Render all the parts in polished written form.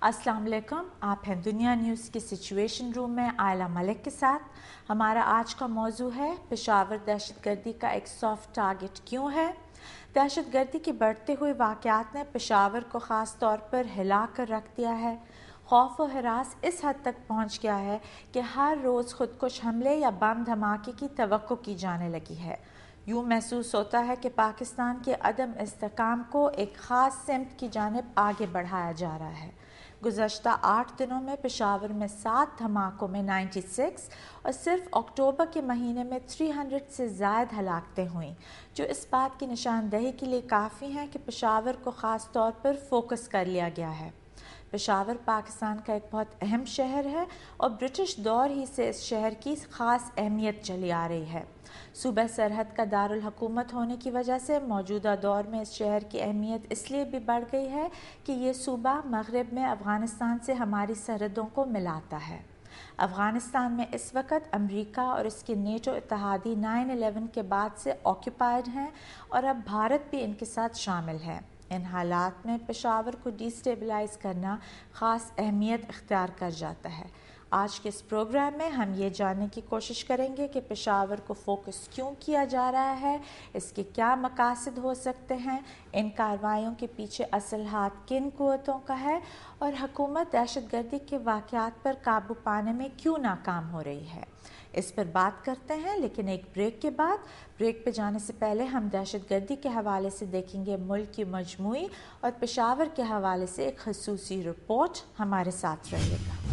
अस्सलाम वालेकुम। आप हैं दुनिया न्यूज़ के सिचुएशन रूम में आयला मलिक के साथ। हमारा आज का मौजू है पेशावर दहशतगर्दी का एक सॉफ्ट टारगेट क्यों है। दहशतगर्दी के बढ़ते हुए वाक़यात ने पेशावर को ख़ास तौर पर हिला कर रख दिया है। खौफ व हरास इस हद तक पहुँच गया है कि हर रोज़ खुदकुश हमले या बम धमाके की तवक्को की जाने लगी है। यूँ महसूस होता है कि पाकिस्तान के अदम इस्तेहकाम को एक ख़ास सिमत की जानिब आगे बढ़ाया जा रहा है। गुज़श्ता 8 दिनों में पेशावर में 7 धमाकों में 96 और सिर्फ अक्टूबर के महीने में 300 से ज़ायद हलाकतें हुईं, जो इस बात की निशानदही के लिए काफ़ी हैं कि पेशावर को ख़ास तौर पर फोकस कर लिया गया है। पेशावर पाकिस्तान का एक बहुत अहम शहर है और ब्रिटिश दौर ही से इस शहर की ख़ास अहमियत चली आ रही है। सूबा सरहद का दारुल हुकूमत होने की वजह से मौजूदा दौर में इस शहर की अहमियत इसलिए भी बढ़ गई है कि ये सूबा मगरब में अफ़गानिस्तान से हमारी सरहदों को मिलाता है। अफ़गानिस्तान में इस वक्त अमेरिका और इसके नेटो इत्तेहादी 9/11 के बाद से ऑक्यूपाइड हैं और अब भारत भी इनके साथ शामिल है। इन हालात में पेशावर को डिस्टेबलाइज करना ख़ास अहमियत इख्तियार कर जाता है। आज के इस प्रोग्राम में हम ये जानने की कोशिश करेंगे कि पेशावर को फोकस क्यों किया जा रहा है, इसके क्या मकासद हो सकते हैं, इन कार्रवाइयों के पीछे असल हाथ किन कुव्वतों का है और हुकूमत दहशतगर्दी के वाक़यात पर काबू पाने में क्यों नाकाम हो रही है। इस पर बात करते हैं, लेकिन एक ब्रेक के बाद। ब्रेक पे जाने से पहले हम दहशतगर्दी के हवाले से देखेंगे मुल्क की मजमूई और पेशावर के हवाले से एक ख़ुसूसी रिपोर्ट। हमारे साथ रहिएगा।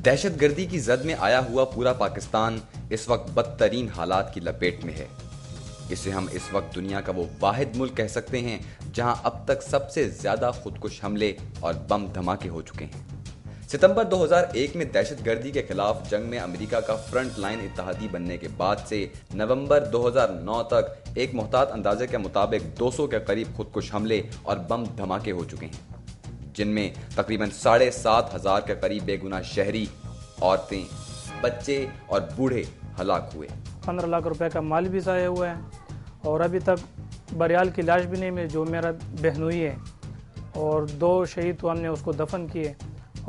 दहशतगर्दी की जद में आया हुआ पूरा पाकिस्तान इस वक्त बदतरीन हालात की लपेट में है। इसे हम इस वक्त दुनिया का वो वाहिद मुल्क कह सकते हैं जहां अब तक सबसे ज्यादा खुदकुश हमले और बम धमाके हो चुके हैं। सितंबर 2001 में दहशतगर्दी के खिलाफ जंग में अमेरिका का फ्रंट लाइन इत्तेहादी बनने के बाद से नवंबर 2009 तक एक मुहतात अंदाजे के मुताबिक 200 के करीब खुदकुश हमले और बम धमाके हो चुके हैं, जिनमें तकरीबन 7,500 के करीब बेगुनाह शहरी, औरतें, बच्चे और बूढ़े हलाक हुए। 15 लाख रुपए का माल भी ज़ाया हुआ है और अभी तक बरियाल की लाश भी नहीं मिली, जो मेरा बहनोई है, और 2 शहीद तो हमने उसको दफन किए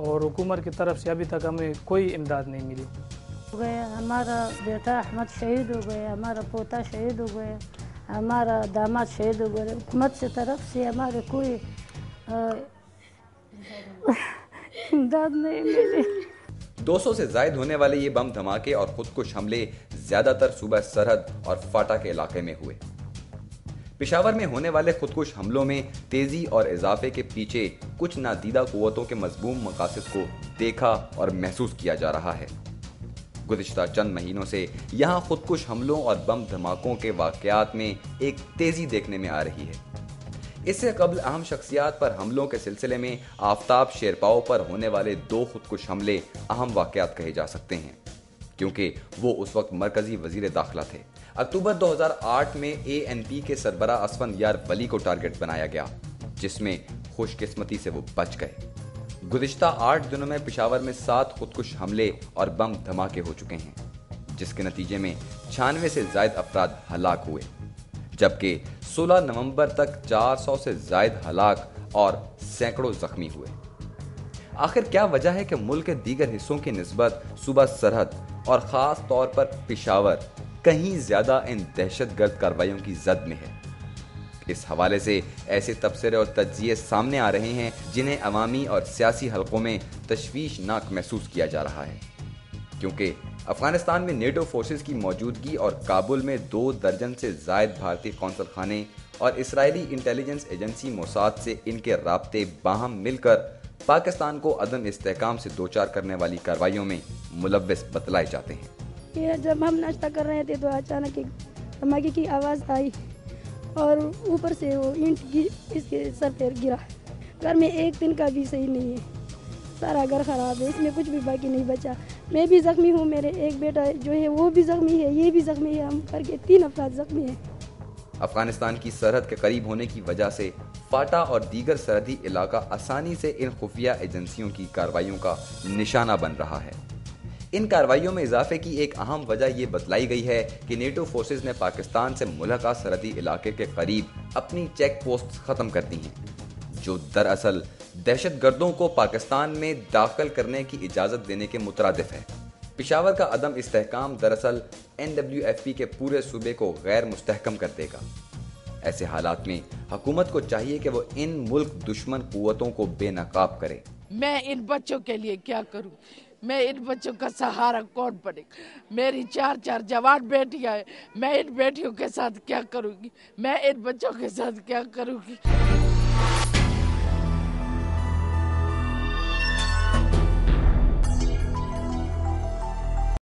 और हुकूमत की तरफ से अभी तक हमें कोई इमदाद नहीं मिली। हो गया हमारा बेटा अहमद शहीद हो गया, हमारा पोता शहीद हो गया, हमारा दामाद शहीद हो गया। हुकूमत से तरफ से हमारे कोई इमदाद नहीं मिली। 200 से जायद होने वाले ये बम धमाके और खुदकुश हमले ज्यादातर सूबा सरहद और फाटा के इलाके में हुए। पेशावर में होने वाले खुदकुश हमलों में तेजी और इजाफे के पीछे कुछ नादीदा कुव्वतों के मजबूम मकासद को देखा और महसूस किया जा रहा है। गुज़िश्ता चंद महीनों से यहाँ खुदकुश हमलों और बम धमाकों के वाक़यात में एक तेजी देखने में आ रही है। इससे कबल अहम शख्सियात पर हमलों के सिलसिले में आफ्ताब शेरपाओ पर होने वाले 2 खुदकुश हमले अहम वाक़यात कहे जा सकते हैं, क्योंकि वो उस वक्त मरकजी वजीर दाखिला थे। अक्टूबर 2008 में ANP के सरबरा असफन यार वली को टारगेट बनाया गया, जिसमें खुशकिस्मती से वो बच गए। गुज़िश्ता 8 दिनों में पेशावर में 7 खुदकुश हमले और बम धमाके हो चुके हैं, जिसके नतीजे में 96 से जायद अफराद हलाक हुए, जबकि 16 नवंबर तक 400 से जायद हलाक और सैकड़ों जख्मी हुए। आखिर क्या वजह है कि मुल्क के दीगर हिस्सों की निस्बत सूबा सरहद और ख़ास तौर पर पेशावर कहीं ज़्यादा इन दहशतगर्द कार्रवाइयों की जद में है। इस हवाले से ऐसे तबसरे और तज्जिए सामने आ रहे हैं जिन्हें अवामी और सियासी हलकों में तशवीशनाक महसूस किया जा रहा है, क्योंकि अफगानिस्तान में नेटो फोर्सेस की मौजूदगी और काबुल में 2 दर्जन से जायद भारतीय कौंसल खाने और इसराइली इंटेलिजेंस एजेंसी मोसाद से इनके राब्ते बाहम मिलकर पाकिस्तान को अदम इस्तेहकाम से दोचार करने वाली कार्रवाइयों में मुलव्वस बतलाए जाते हैं। ये जब हम नाश्ता कर रहे थे तो अचानक एक धमाके की आवाज़ आई और ऊपर से वो ईंट इसके सर पर गिरा। घर में एक दिन का भी सही नहीं है, सारा घर ख़राब है, इसमें कुछ भी बाकी नहीं बचा। मैं भी ज़ख्मी हूँ, मेरे एक बेटा जो है वो भी ज़ख्मी है, ये भी ज़ख्मी है, हम करके 3 अफराद ज़ख्मी हैं। अफगानिस्तान की सरहद के करीब होने की वजह से फाटा और दीगर सरहदी इलाका आसानी से इन खुफिया एजेंसियों की कार्रवाइयों का निशाना बन रहा है। ان کارروائیوں میں اضافے کی ایک اہم وجہ یہ بتلائی گئی ہے کہ نیٹو فورسز نے پاکستان سے ملحقہ سرحدی علاقے کے قریب اپنی چیک پوسٹ ختم کر دی ہیں، جو دراصل دہشت گردوں کو پاکستان میں داخل کرنے کی اجازت دینے کے مترادف ہے۔ پشاور کا عدم استحکام دراصل NWFP کے پورے صوبے کو غیر مستحکم کر دے گا۔ ایسے حالات میں حکومت کو چاہیے کہ وہ ان ملک دشمن قوتوں کو بے نقاب کرے۔ میں ان بچوں کے لیے کیا کروں؟ میں ان بچوں کا سہارا کون بنے؟ میری 4 جوان بیٹیاں ہیں، میں ان بیٹیوں کے ساتھ کیا کروں گی؟ میں ان بچوں کے ساتھ کیا کروں گی؟